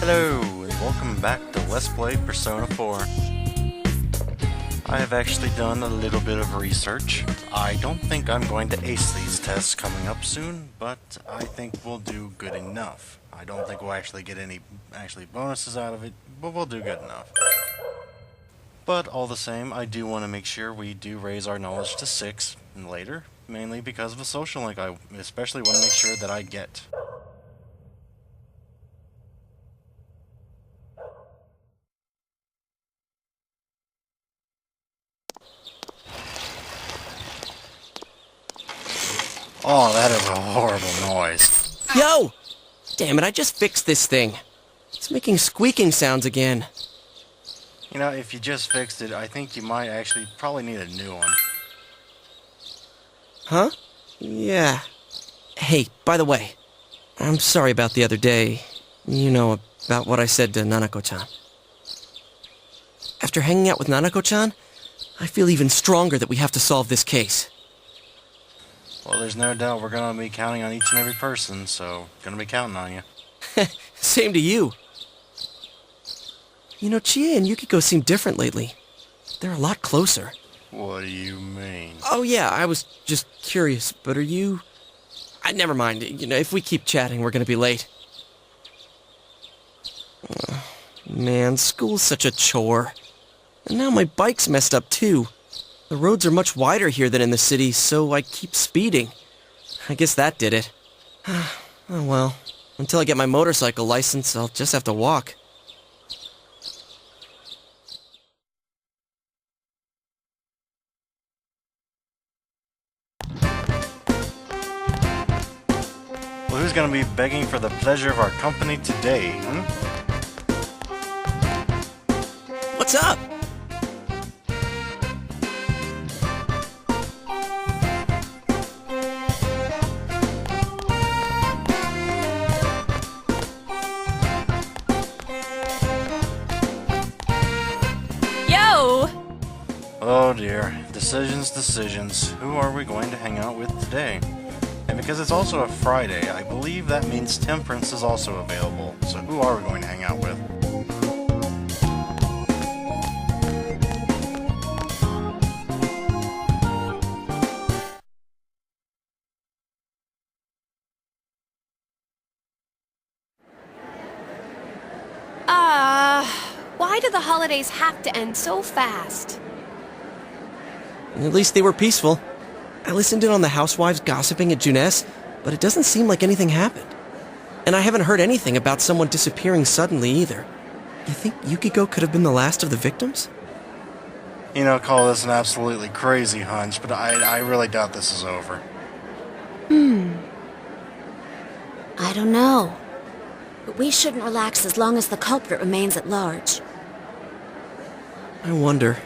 Hello, and welcome back to Let's Play Persona 4. I have actually done a little bit of research. I don't think I'm going to ace these tests coming up soon, but I think we'll do good enough. I don't think we'll actually get any bonuses out of it, but we'll do good enough. But all the same, I do want to make sure we do raise our knowledge to 6 and later, mainly because of a social link I especially want to make sure that I get. Oh, that is a horrible noise. Yo! Damn it, I just fixed this thing. It's making squeaking sounds again. You know, if you just fixed it, I think you might actually probably need a new one. Huh? Yeah. Hey, by the way, I'm sorry about the other day. You know, about what I said to Nanako-chan. After hanging out with Nanako-chan, I feel even stronger that we have to solve this case. Well, there's no doubt we're gonna be counting on each and every person, so gonna be counting on you. Same to you. You know, Chie and Yukiko seem different lately. They're a lot closer. What do you mean? Oh yeah, I was just curious, but are you... never mind. You know, if we keep chatting, we're gonna be late. Man, school's such a chore. And now my bike's messed up too. The roads are much wider here than in the city, so I keep speeding. I guess that did it. Oh well. Until I get my motorcycle license, I'll just have to walk. Well, who's gonna be begging for the pleasure of our company today, What's up? Oh dear. Decisions. Who are we going to hang out with today? And because it's also a Friday, I believe that means Temperance is also available. So who are we going to hang out with? Why do the holidays have to end so fast? At least they were peaceful. I listened in on the housewives gossiping at Juness, but it doesn't seem like anything happened. And I haven't heard anything about someone disappearing suddenly either. You think Yukiko could have been the last of the victims? You know, call this an absolutely crazy hunch, but I really doubt this is over. I don't know. But we shouldn't relax as long as the culprit remains at large. I wonder,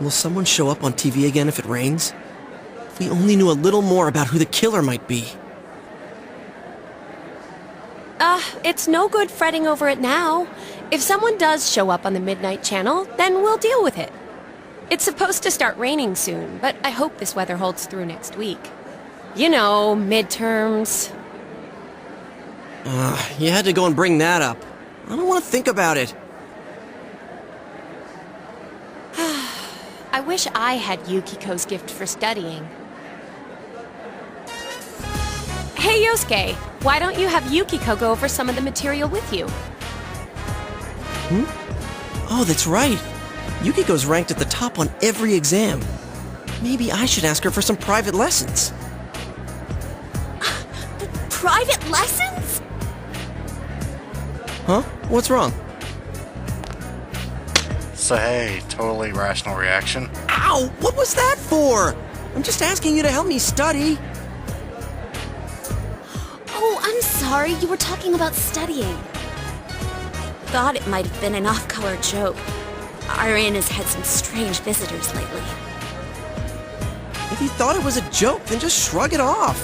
will someone show up on TV again if it rains? If we only knew a little more about who the killer might be. It's no good fretting over it now. If someone does show up on the Midnight Channel, then we'll deal with it. It's supposed to start raining soon, but I hope this weather holds through next week. You know, midterms. You had to go and bring that up. I don't want to think about it. I wish I had Yukiko's gift for studying. Hey, Yosuke, why don't you have Yukiko go over some of the material with you? Oh, that's right. Yukiko's ranked at the top on every exam. Maybe I should ask her for some private lessons. Private lessons? Huh? What's wrong? So hey, totally rational reaction. Ow! What was that for? I'm just asking you to help me study. Oh, I'm sorry. You were talking about studying. Thought it might have been an off-color joke. Our inn has had some strange visitors lately. If you thought it was a joke, then just shrug it off.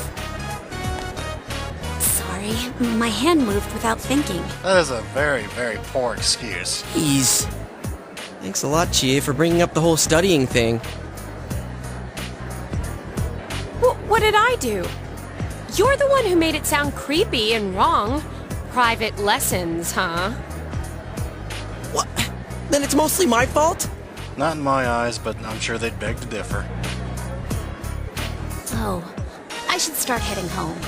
Sorry, my hand moved without thinking. That is a very, very poor excuse. Jeez. Thanks a lot, Chie, for bringing up the whole studying thing. What did I do? You're the one who made it sound creepy and wrong. Private lessons, huh? Then it's mostly my fault? Not in my eyes, but I'm sure they'd beg to differ. Oh, I should start heading home.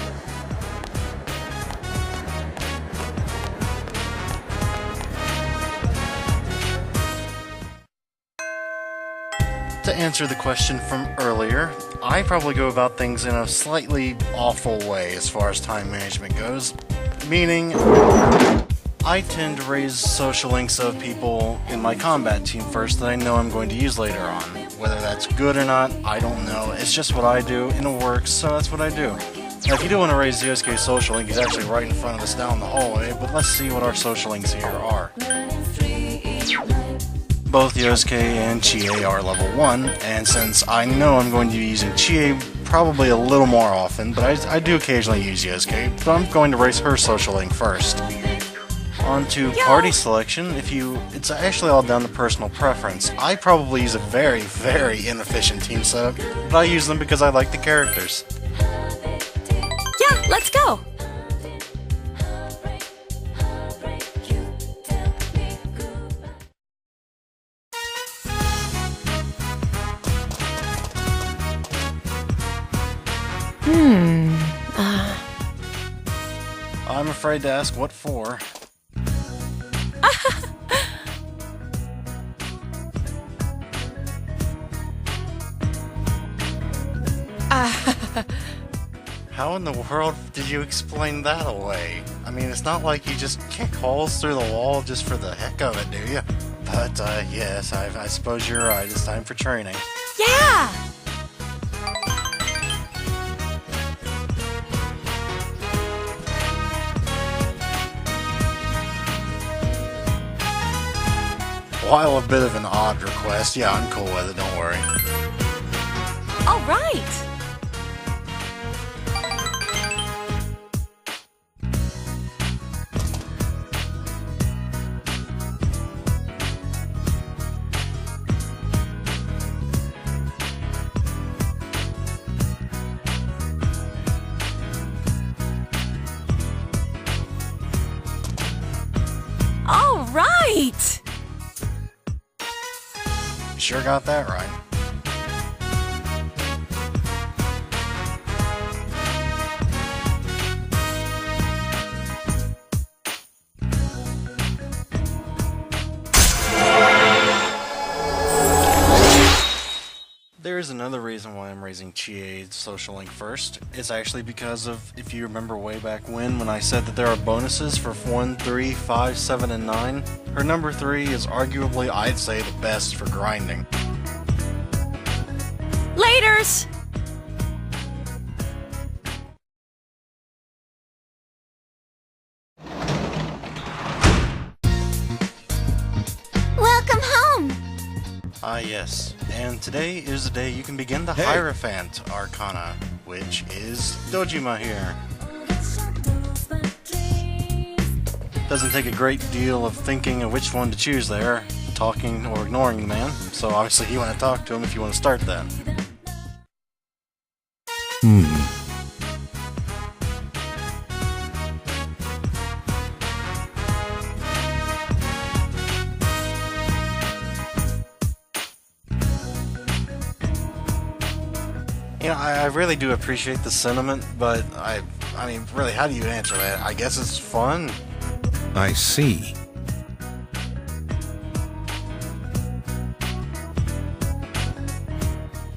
To answer the question from earlier, I probably go about things in a slightly awful way as far as time management goes. Meaning, I tend to raise social links of people in my combat team first that I know I'm going to use later on. Whether that's good or not, I don't know. It's just what I do, and it works, so that's what I do. Now, if you do want to raise the OSK social link, he's actually right in front of us down the hallway, but let's see what our social links here are. Both Yosuke and Chie are level 1, and since I know I'm going to be using Chie probably a little more often, but I do occasionally use Yosuke, so I'm going to raise her social link first. On to party selection. It's actually all down to personal preference. I probably use a very, very inefficient team setup, but I use them because I like the characters. Yeah, let's go! I'm afraid to ask what for. How in the world did you explain that away? I mean, it's not like you just kick holes through the wall just for the heck of it, do you? But, yes, I suppose you're right. It's time for training. Yeah! While a bit of an odd request, yeah, I'm cool with it, don't worry. All right! All right! Sure got that right. There is another reason why I'm raising Chie's social link first. It's actually because of, if you remember way back when I said that there are bonuses for 1, 3, 5, 7, and 9, her number 3 is arguably, I'd say, the best for grinding. Laters! Welcome home! Ah, yes. And today is the day you can begin the Hierophant Arcana, which is Dojima here. Doesn't take a great deal of thinking of which one to choose there, talking or ignoring the man, so obviously you want to talk to him if you want to start that. You know, I really do appreciate the sentiment, but I mean, really, how do you answer that? I guess it's fun. I see.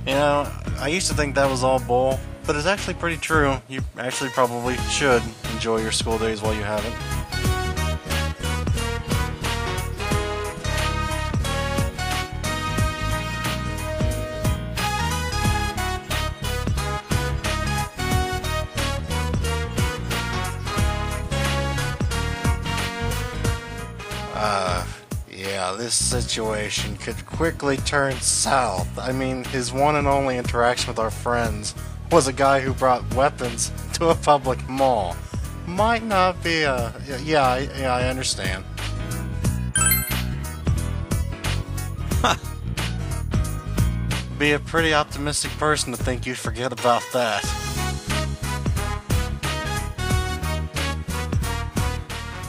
You know, I used to think that was all bull, but it's actually pretty true. You actually probably should enjoy your school days while you have it. Yeah, this situation could quickly turn south. I mean, his one and only interaction with our friends was a guy who brought weapons to a public mall. Might not be a... Yeah, I understand. Be a pretty optimistic person to think you'd forget about that.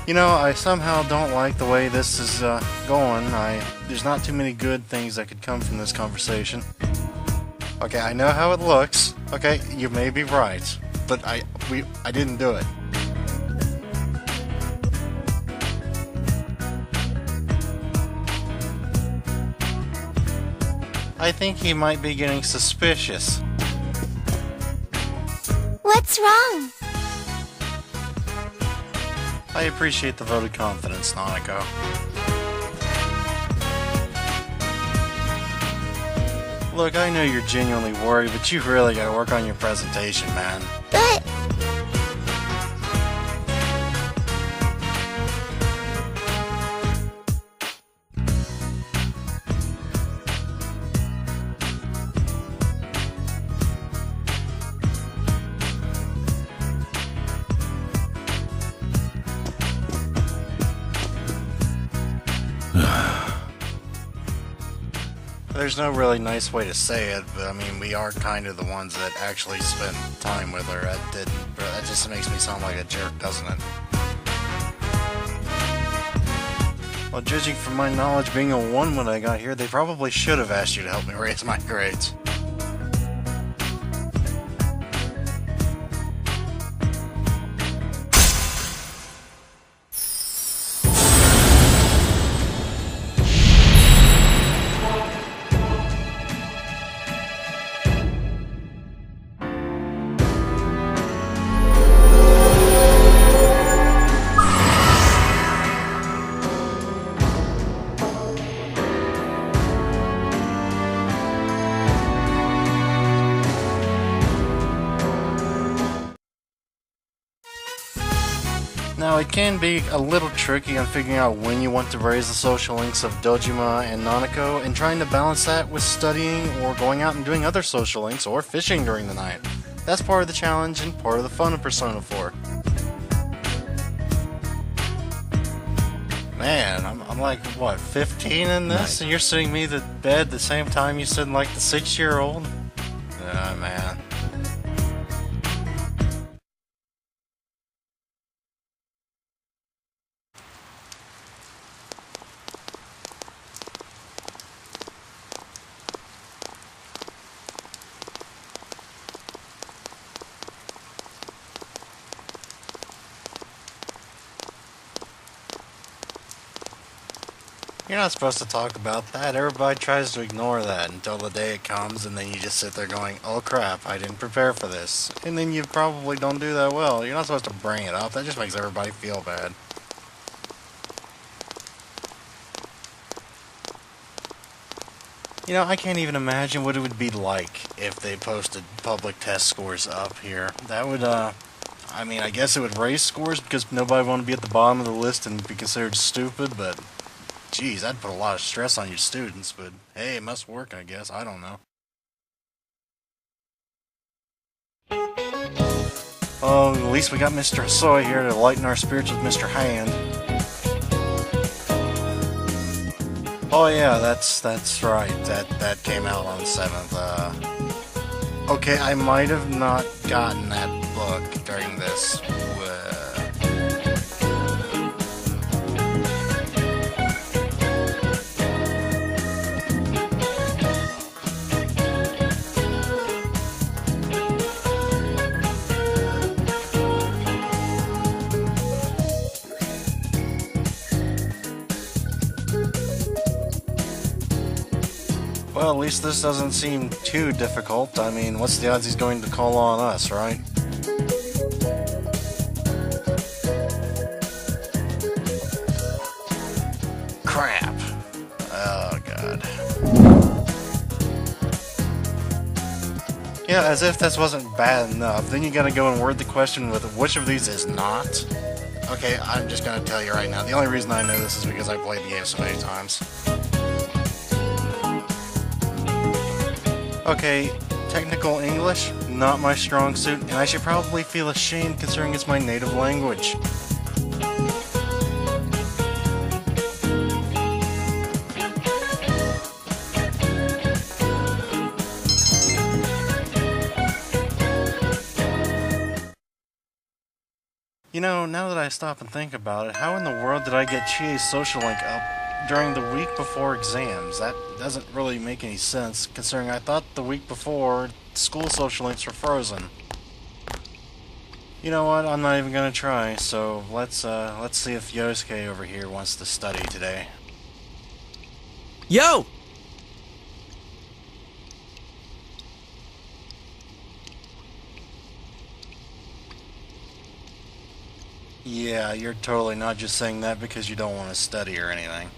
You know, I somehow don't like the way this is going. There's not too many good things that could come from this conversation. Okay, I know how it looks. Okay, you may be right, but I didn't do it. I think he might be getting suspicious. What's wrong? I appreciate the vote of confidence, Nanako. Look, I know you're genuinely worried, but you really gotta work on your presentation, man. But... There's no really nice way to say it, but I mean, we are kind of the ones that actually spend time with her. That just makes me sound like a jerk, doesn't it? Well, judging from my knowledge being a 1 when I got here, they probably should have asked you to help me raise my grades. Now, it can be a little tricky on figuring out when you want to raise the social links of Dojima and Nanako and trying to balance that with studying or going out and doing other social links or fishing during the night. That's part of the challenge and part of the fun of Persona 4. Man, I'm like, what, 15 in this? Nice. And you're sitting me to bed the same time you sit like the 6-year-old? Ah, man. You're not supposed to talk about that. Everybody tries to ignore that until the day it comes, and then you just sit there going, oh crap, I didn't prepare for this. And then you probably don't do that well. You're not supposed to bring it up. That just makes everybody feel bad. You know, I can't even imagine what it would be like if they posted public test scores up here. That would, I mean, I guess it would raise scores because nobody would want to be at the bottom of the list and be considered stupid, but geez, that'd put a lot of stress on your students, but hey, it must work, I guess. I don't know. Oh, at least we got Mr. Soy here to lighten our spirits with Mr. Hand. Oh yeah, that's right. That came out on the 7th. Okay, I might have not gotten that book during this. Well, at least this doesn't seem too difficult. I mean, what's the odds he's going to call on us, right? Crap. Oh, God. Yeah, as if this wasn't bad enough. Then you gotta go and word the question with which of these is not. Okay, I'm just gonna tell you right now. The only reason I know this is because I played the game so many times. Okay, technical English, not my strong suit, and I should probably feel ashamed considering it's my native language. You know, now that I stop and think about it, how in the world did I get Chie's social link up during the week before exams? That doesn't really make any sense, considering I thought the week before school social links were frozen. You know what? I'm not even gonna try. So let's see if Yosuke over here wants to study today. Yo! Yeah, you're totally not just saying that because you don't want to study or anything.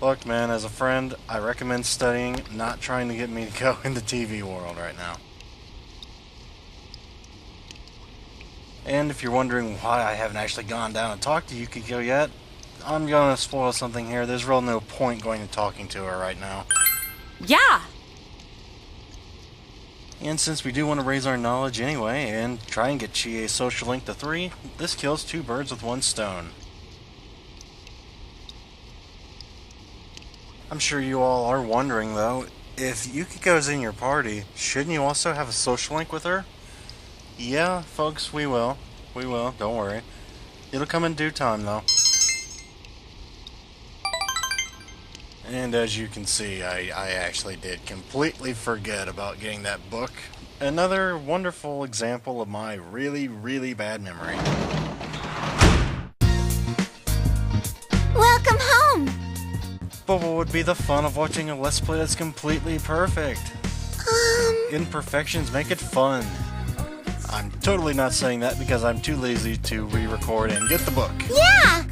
Look, man, as a friend, I recommend studying, not trying to get me to go in the TV world right now. And if you're wondering why I haven't actually gone down and talked to Yukiko yet, I'm gonna spoil something here. There's really no point going and talking to her right now. Yeah! And since we do want to raise our knowledge anyway, and try and get Chie's social link to 3, this kills 2 birds with 1 stone. I'm sure you all are wondering though, if Yukiko's in your party, shouldn't you also have a social link with her? Yeah, folks, we will. We will, don't worry. It'll come in due time though. And as you can see, I actually did completely forget about getting that book. Another wonderful example of my really, really bad memory. Welcome home! But what would be the fun of watching a Let's Play that's completely perfect? Imperfections make it fun. I'm totally not saying that because I'm too lazy to re-record and get the book. Yeah!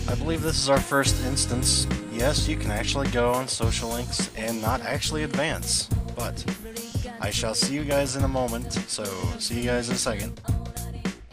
I believe this is our first instance. Yes, you can actually go on social links and not actually advance, but I shall see you guys in a moment, so see you guys in a second.